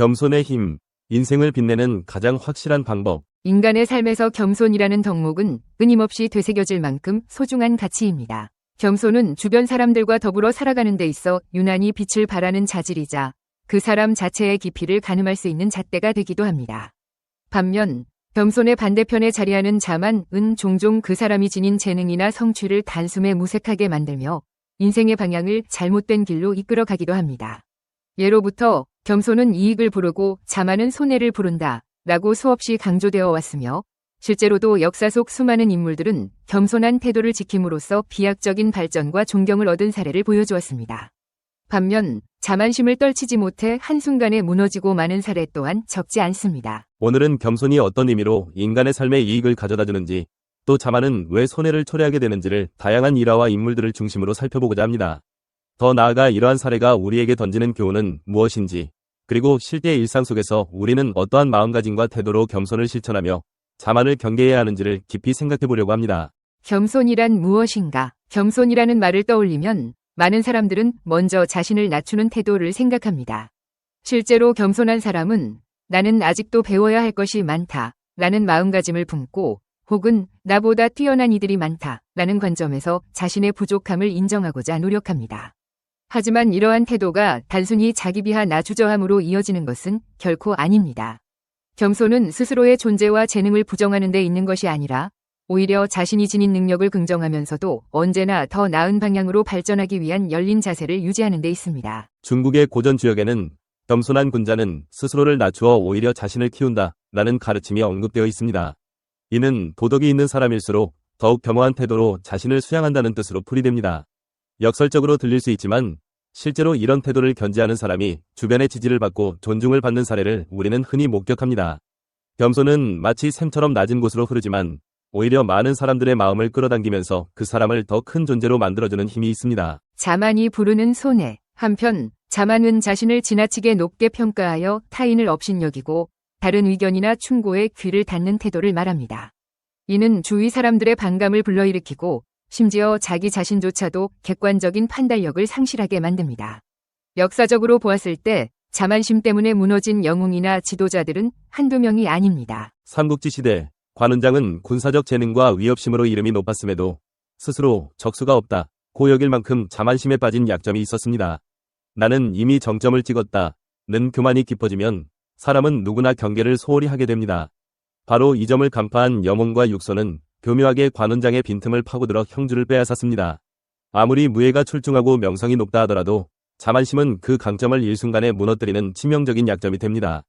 겸손의 힘, 인생을 빛내는 가장 확실한 방법. 인간의 삶에서 겸손이라는 덕목은 끊임없이 되새겨질 만큼 소중한 가치입니다. 겸손은 주변 사람들과 더불어 살아가는 데 있어 유난히 빛을 발하는 자질이자 그 사람 자체의 깊이를 가늠할 수 있는 잣대가 되기도 합니다. 반면 겸손의 반대편에 자리하는 자만은 종종 그 사람이 지닌 재능이나 성취를 단숨에 무색하게 만들며 인생의 방향을 잘못된 길로 이끌어가기도 합니다. 예로부터 겸손은 이익을 부르고 자만은 손해를 부른다 라고 수없이 강조되어 왔으며 실제로도 역사 속 수많은 인물들은 겸손한 태도를 지킴으로써 비약적인 발전과 존경을 얻은 사례를 보여주었습니다. 반면 자만심을 떨치지 못해 한순간에 무너지고 마는 사례 또한 적지 않습니다. 오늘은 겸손이 어떤 의미로 인간의 삶에 이익을 가져다주는지, 또 자만은 왜 손해를 초래하게 되는지를 다양한 일화와 인물들을 중심으로 살펴보고자 합니다. 더 나아가 이러한 사례가 우리에게 던지는 교훈은 무엇인지, 그리고 실제 일상 속에서 우리는 어떠한 마음가짐과 태도로 겸손을 실천하며 자만을 경계해야 하는지를 깊이 생각해 보려고 합니다. 겸손이란 무엇인가? 겸손이라는 말을 떠올리면 많은 사람들은 먼저 자신을 낮추는 태도를 생각합니다. 실제로 겸손한 사람은 나는 아직도 배워야 할 것이 많다 라는 마음가짐을 품고 혹은 나보다 뛰어난 이들이 많다 라는 관점에서 자신의 부족함을 인정하고자 노력합니다. 하지만 이러한 태도가 단순히 자기 비하 나주저함으로 이어지는 것은 결코 아닙니다. 겸손은 스스로의 존재와 재능을 부정하는 데 있는 것이 아니라 오히려 자신이 지닌 능력을 긍정하면서도 언제나 더 나은 방향으로 발전하기 위한 열린 자세를 유지하는 데 있습니다. 중국의 고전 주역에는 겸손한 군자는 스스로를 낮추어 오히려 자신을 키운다 라는 가르침이 언급되어 있습니다. 이는 도덕이 있는 사람일수록 더욱 겸허한 태도로 자신을 수양한다는 뜻으로 풀이됩니다. 역설적으로 들릴 수 있지만 실제로 이런 태도를 견지하는 사람이 주변의 지지를 받고 존중을 받는 사례를 우리는 흔히 목격합니다. 겸손은 마치 샘처럼 낮은 곳으로 흐르지만 오히려 많은 사람들의 마음을 끌어당기면서 그 사람을 더 큰 존재로 만들어주는 힘이 있습니다. 자만이 부르는 손해. 한편 자만은 자신을 지나치게 높게 평가하여 타인을 업신여기고 다른 의견이나 충고에 귀를 닫는 태도를 말합니다. 이는 주위 사람들의 반감을 불러일으키고 심지어 자기 자신조차도 객관적인 판단력을 상실하게 만듭니다. 역사적으로 보았을 때 자만심 때문에 무너진 영웅이나 지도자들은 한두 명이 아닙니다. 삼국지 시대 관운장은 군사적 재능과 위협심으로 이름이 높았음에도 스스로 적수가 없다 고 여길 만큼 자만심에 빠진 약점이 있었습니다. 나는 이미 정점을 찍었다는 교만이 깊어지면 사람은 누구나 경계를 소홀히 하게 됩니다. 바로 이 점을 간파한 염원과 육소는 교묘하게 관운장의 빈틈을 파고들어 형주를 빼앗았습니다. 아무리 무예가 출중하고 명성이 높다 하더라도 자만심은 그 강점을 일순간에 무너뜨리는 치명적인 약점이 됩니다.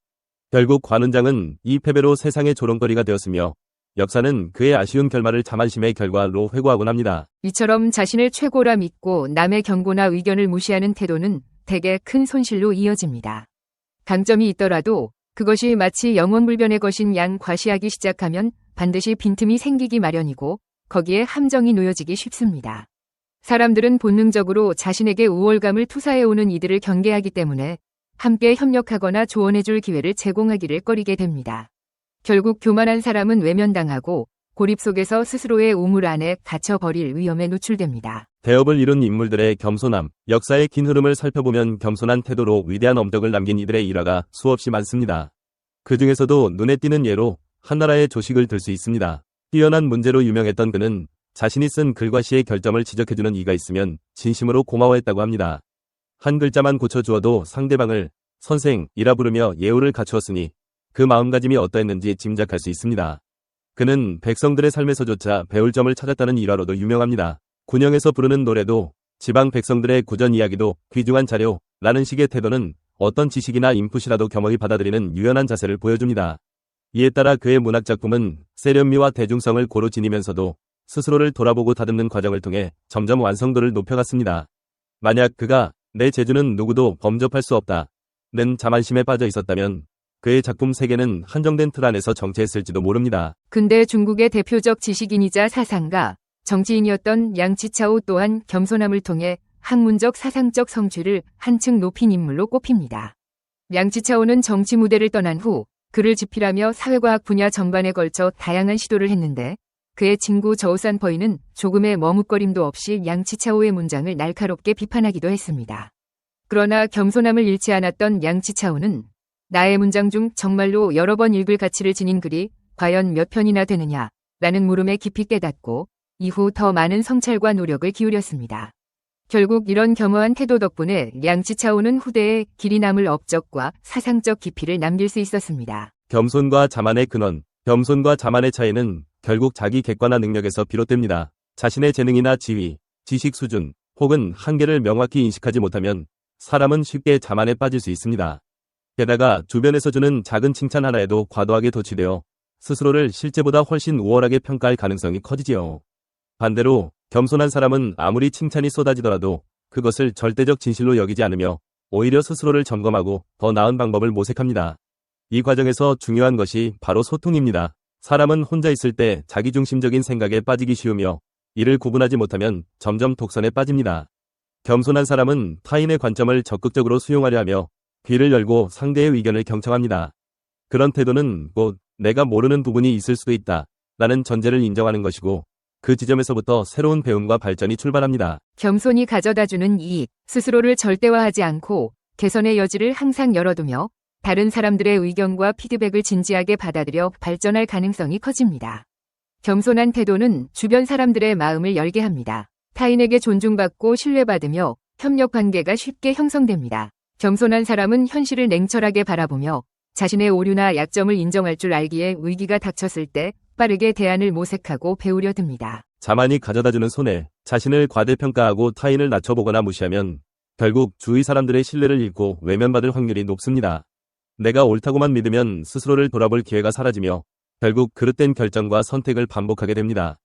결국 관운장은 이 패배로 세상의 조롱거리가 되었으며 역사는 그의 아쉬운 결말을 자만심의 결과로 회고하곤 합니다. 이처럼 자신을 최고라 믿고 남의 경고나 의견을 무시하는 태도는 대개 큰 손실로 이어집니다. 강점이 있더라도 그것이 마치 영원불변의 것인 양 과시하기 시작하면 반드시 빈틈이 생기기 마련이고 거기에 함정이 놓여지기 쉽습니다. 사람들은 본능적으로 자신에게 우월감을 투사해오는 이들을 경계하기 때문에 함께 협력하거나 조언해줄 기회를 제공하기를 꺼리게 됩니다. 결국 교만한 사람은 외면당하고 고립 속에서 스스로의 우물 안에 갇혀버릴 위험에 노출됩니다. 대업을 이룬 인물들의 겸손함, 역사의 긴 흐름을 살펴보면 겸손한 태도로 위대한 업적을 남긴 이들의 일화가 수없이 많습니다. 그 중에서도 눈에 띄는 예로 한나라의 조식을 들 수 있습니다. 뛰어난 문제로 유명했던 그는 자신이 쓴 글과 시의 결점을 지적해주는 이가 있으면 진심으로 고마워했다고 합니다. 한 글자만 고쳐주어도 상대방을 선생이라 부르며 예우를 갖추었으니 그 마음가짐이 어떠했는지 짐작할 수 있습니다. 그는 백성들의 삶에서조차 배울 점을 찾았다는 일화로도 유명합니다. 군영에서 부르는 노래도 지방 백성들의 구전 이야기도 귀중한 자료라는 식의 태도는 어떤 지식이나 인풋이라도 겸허히 받아들이는 유연한 자세를 보여줍니다. 이에 따라 그의 문학작품은 세련미와 대중성을 고루 지니면서도 스스로를 돌아보고 다듬는 과정을 통해 점점 완성도를 높여갔습니다. 만약 그가 내 재주는 누구도 범접할 수 없다는 자만심에 빠져 있었다면 그의 작품 세계는 한정된 틀 안에서 정체했을지도 모릅니다. 근대 중국의 대표적 지식인이자 사상가, 정치인이었던 양치차오 또한 겸손함을 통해 학문적 사상적 성취를 한층 높인 인물로 꼽힙니다. 양치차오는 정치 무대를 떠난 후 그를 지필하며 사회과학 분야 전반에 걸쳐 다양한 시도를 했는데 그의 친구 저우산퍼이는 조금의 머뭇거림도 없이 양치차오의 문장을 날카롭게 비판하기도 했습니다. 그러나 겸손함을 잃지 않았던 양치차오는 나의 문장 중 정말로 여러 번 읽을 가치를 지닌 글이 과연 몇 편이나 되느냐 라는 물음에 깊이 깨닫고 이후 더 많은 성찰과 노력을 기울였습니다. 결국 이런 겸허한 태도 덕분에 양치 차오는 후대에 길이 남을 업적과 사상적 깊이를 남길 수 있었습니다. 겸손과 자만의 근원. 겸손과 자만의 차이는 결국 자기 객관화 능력에서 비롯됩니다. 자신의 재능이나 지위, 지식 수준, 혹은 한계를 명확히 인식하지 못하면 사람은 쉽게 자만에 빠질 수 있습니다. 게다가 주변에서 주는 작은 칭찬 하나에도 과도하게 도취되어 스스로를 실제보다 훨씬 우월하게 평가할 가능성이 커지지요. 반대로 겸손한 사람은 아무리 칭찬이 쏟아지더라도 그것을 절대적 진실로 여기지 않으며 오히려 스스로를 점검하고 더 나은 방법을 모색합니다. 이 과정에서 중요한 것이 바로 소통입니다. 사람은 혼자 있을 때 자기중심적인 생각에 빠지기 쉬우며 이를 구분하지 못하면 점점 독선에 빠집니다. 겸손한 사람은 타인의 관점을 적극적으로 수용하려 하며 귀를 열고 상대의 의견을 경청합니다. 그런 태도는 곧 내가 모르는 부분이 있을 수도 있다 라는 전제를 인정하는 것이고 그 지점에서부터 새로운 배움과 발전이 출발합니다. 겸손이 가져다주는 이익, 스스로를 절대화하지 않고 개선의 여지를 항상 열어두며 다른 사람들의 의견과 피드백을 진지하게 받아들여 발전할 가능성이 커집니다. 겸손한 태도는 주변 사람들의 마음을 열게 합니다. 타인에게 존중받고 신뢰받으며 협력 관계가 쉽게 형성됩니다. 겸손한 사람은 현실을 냉철하게 바라보며 자신의 오류나 약점을 인정할 줄 알기에 위기가 닥쳤을 때 빠르게 대안을 모색하고 배우려 듭니다. 자만이 가져다주는 손해, 자신을 과대평가하고 타인을 낮춰보거나 무시하면 결국 주위 사람들의 신뢰를 잃고 외면받을 확률이 높습니다. 내가 옳다고만 믿으면 스스로를 돌아볼 기회가 사라지며 결국 그릇된 결정과 선택을 반복하게 됩니다.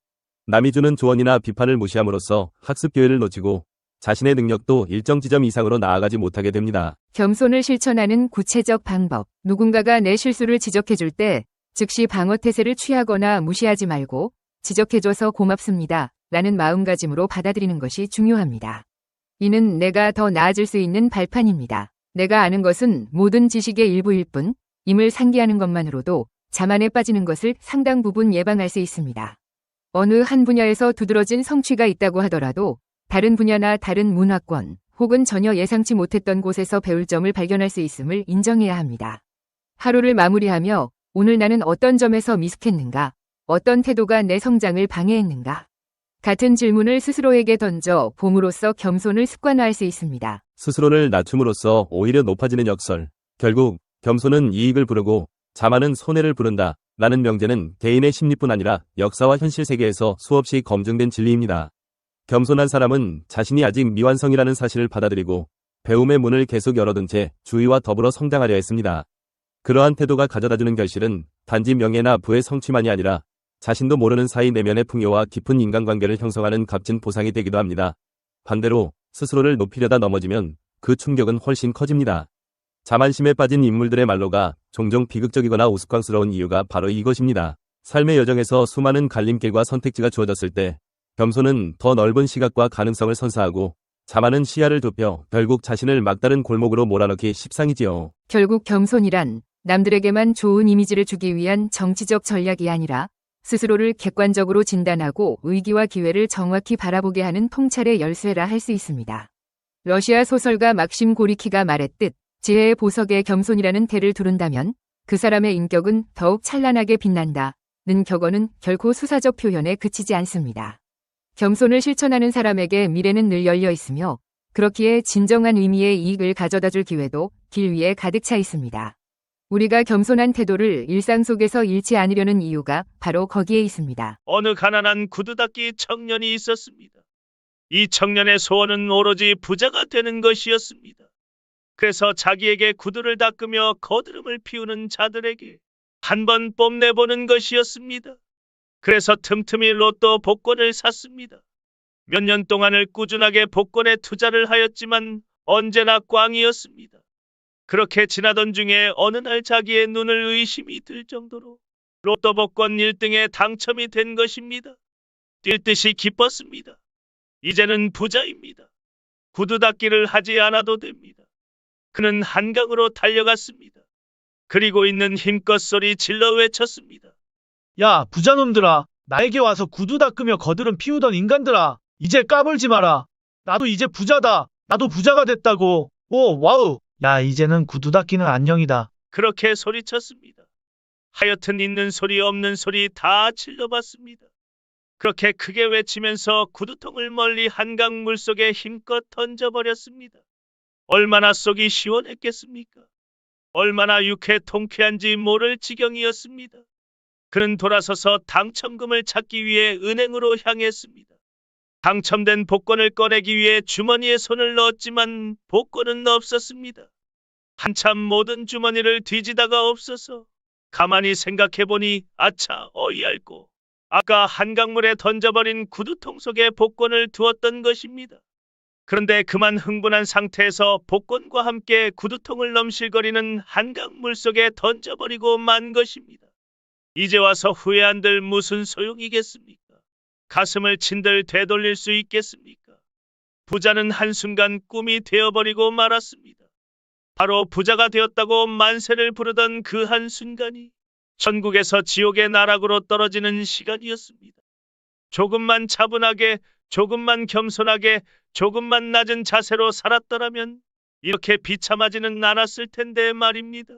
남이 주는 조언이나 비판을 무시함으로써 학습 기회를 놓치고 자신의 능력도 일정 지점 이상으로 나아가지 못하게 됩니다. 겸손을 실천하는 구체적 방법. 누군가가 내 실수를 지적해줄 때 즉시 방어 태세를 취하거나 무시하지 말고 지적해줘서 고맙습니다 라는 마음가짐으로 받아들이는 것이 중요합니다. 이는 내가 더 나아질 수 있는 발판입니다. 내가 아는 것은 모든 지식의 일부일 뿐 임을 상기하는 것만으로도 자만에 빠지는 것을 상당 부분 예방할 수 있습니다. 어느 한 분야에서 두드러진 성취가 있다고 하더라도 다른 분야나 다른 문화권 혹은 전혀 예상치 못했던 곳에서 배울 점을 발견할 수 있음을 인정해야 합니다. 하루를 마무리하며 오늘 나는 어떤 점에서 미숙했는가? 어떤 태도가 내 성장을 방해했는가? 같은 질문을 스스로에게 던져 봄으로써 겸손을 습관화할 수 있습니다. 스스로를 낮춤으로써 오히려 높아지는 역설. 결국 겸손은 이익을 부르고 자만은 손해를 부른다 라는 명제는 개인의 심리뿐 아니라 역사와 현실 세계에서 수없이 검증된 진리입니다. 겸손한 사람은 자신이 아직 미완성이라는 사실을 받아들이고 배움의 문을 계속 열어둔 채 주위와 더불어 성장하려 했습니다. 그러한 태도가 가져다주는 결실은 단지 명예나 부의 성취만이 아니라 자신도 모르는 사이 내면의 풍요와 깊은 인간관계를 형성하는 값진 보상이 되기도 합니다. 반대로 스스로를 높이려다 넘어지면 그 충격은 훨씬 커집니다. 자만심에 빠진 인물들의 말로가 종종 비극적이거나 우스꽝스러운 이유가 바로 이것입니다. 삶의 여정에서 수많은 갈림길과 선택지가 주어졌을 때 겸손은 더 넓은 시각과 가능성을 선사하고 자만은 시야를 좁혀 결국 자신을 막다른 골목으로 몰아넣기 십상이지요. 결국 겸손이란 남들에게만 좋은 이미지를 주기 위한 정치적 전략이 아니라 스스로를 객관적으로 진단하고 위기와 기회를 정확히 바라보게 하는 통찰의 열쇠라 할 수 있습니다. 러시아 소설가 막심 고리키가 말했듯 지혜의 보석에 겸손이라는 대를 두른다면 그 사람의 인격은 더욱 찬란하게 빛난다. 는 격언은 결코 수사적 표현에 그치지 않습니다. 겸손을 실천하는 사람에게 미래는 늘 열려 있으며 그렇기에 진정한 의미의 이익을 가져다 줄 기회도 길 위에 가득 차 있습니다. 우리가 겸손한 태도를 일상 속에서 잃지 않으려는 이유가 바로 거기에 있습니다. 어느 가난한 구두 닦기 청년이 있었습니다. 이 청년의 소원은 오로지 부자가 되는 것이었습니다. 그래서 자기에게 구두를 닦으며 거드름을 피우는 자들에게 한번 뽐내보는 것이었습니다. 그래서 틈틈이 로또 복권을 샀습니다. 몇 년 동안을 꾸준하게 복권에 투자를 하였지만 언제나 꽝이었습니다. 그렇게 지나던 중에 어느 날 자기의 눈을 의심이 들 정도로 로또 복권 1등에 당첨이 된 것입니다. 뛸 듯이 기뻤습니다. 이제는 부자입니다. 구두 닦기를 하지 않아도 됩니다. 그는 한강으로 달려갔습니다. 그리고 있는 힘껏 소리 질러 외쳤습니다. 야, 부자놈들아, 나에게 와서 구두 닦으며 거드름 피우던 인간들아, 이제 까불지 마라. 나도 이제 부자다. 나도 부자가 됐다고. 오, 와우. 야, 이제는 구두 닦기는 안녕이다. 그렇게 소리쳤습니다. 하여튼 있는 소리 없는 소리 다 질러봤습니다. 그렇게 크게 외치면서 구두통을 멀리 한강 물속에 힘껏 던져버렸습니다. 얼마나 속이 시원했겠습니까? 얼마나 유쾌 통쾌한지 모를 지경이었습니다. 그는 돌아서서 당첨금을 찾기 위해 은행으로 향했습니다. 당첨된 복권을 꺼내기 위해 주머니에 손을 넣었지만 복권은 없었습니다. 한참 모든 주머니를 뒤지다가 없어서 가만히 생각해보니 아차 어이없고 아까 한강물에 던져버린 구두통 속에 복권을 두었던 것입니다. 그런데 그만 흥분한 상태에서 복권과 함께 구두통을 넘실거리는 한강물 속에 던져버리고 만 것입니다. 이제 와서 후회한들 무슨 소용이겠습니까? 가슴을 친들 되돌릴 수 있겠습니까? 부자는 한순간 꿈이 되어버리고 말았습니다. 바로 부자가 되었다고 만세를 부르던 그 한순간이 천국에서 지옥의 나락으로 떨어지는 시간이었습니다. 조금만 차분하게, 조금만 겸손하게, 조금만 낮은 자세로 살았더라면 이렇게 비참하지는 않았을 텐데 말입니다.